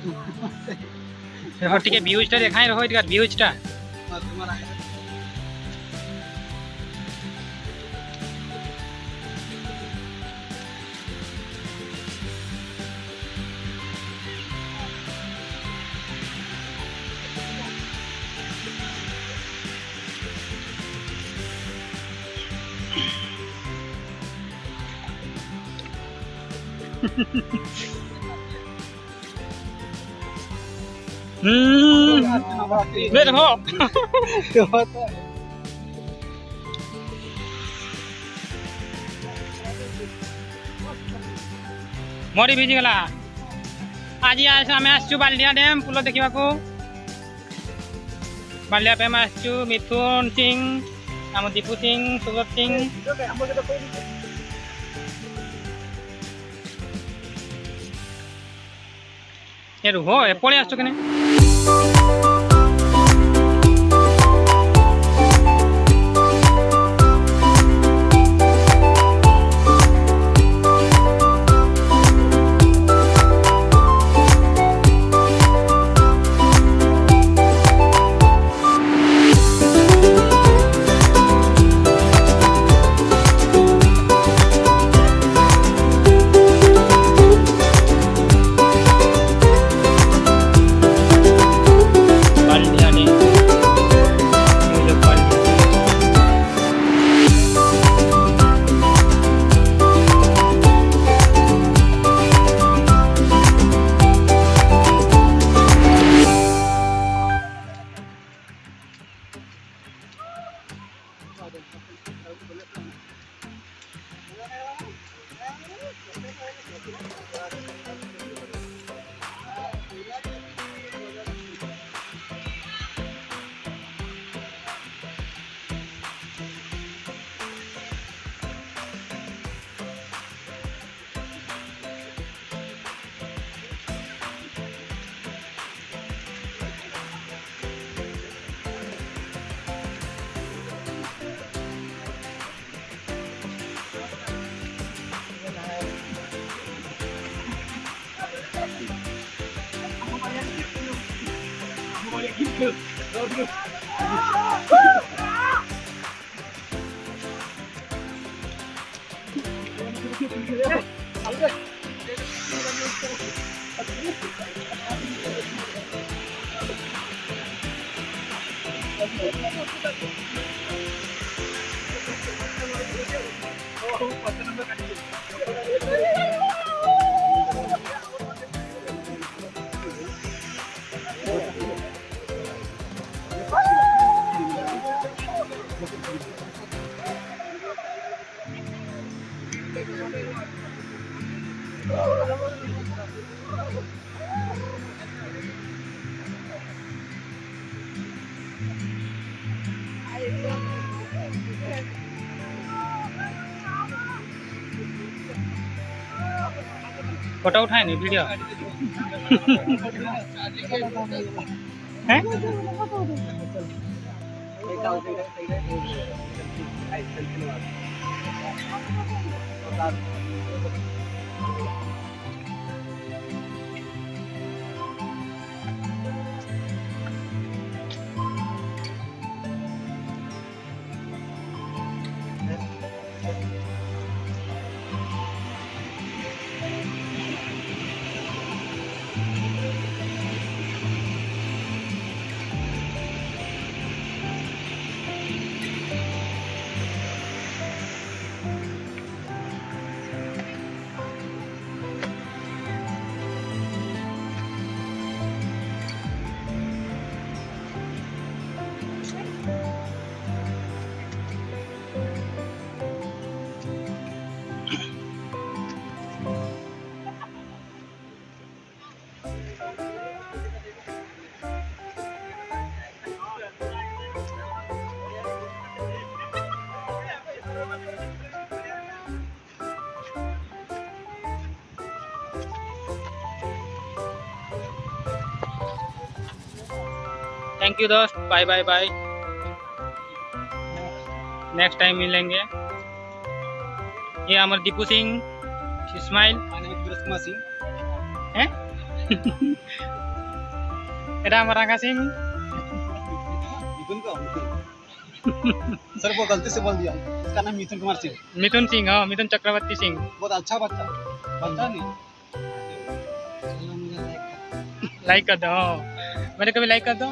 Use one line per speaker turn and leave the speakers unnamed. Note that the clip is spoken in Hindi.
हो टिके व्यूज टा देखाई रहो इधर व्यूज टा देखो मरी भिजी गला आज आम आसचु बालिया डैम पुल देखा बालिया डैम आसचु मिथुन सिंह आम दीपू सिंह सुब्रत सिंह ये रुहो एपड़े आसचु कि फोटो उठाए नहीं वीडियो हैं थैंक यू दोस्त, bye bye bye, next time मिलेंगे। ये हमारे दीपू सिंह, स्माइल सिंह हैं। राम रांगा सिंह।
मिथुन का सर वो गलती से बोल दिया, इसका नाम मिथुन कुमार सिंह।
मिथुन सिंह, हाँ मिथुन चक्रवर्ती सिंह।
बहुत अच्छा बच्चा, बच्चा नहीं।
लाइक कर दो, मेरे को भी लाइक कर दो।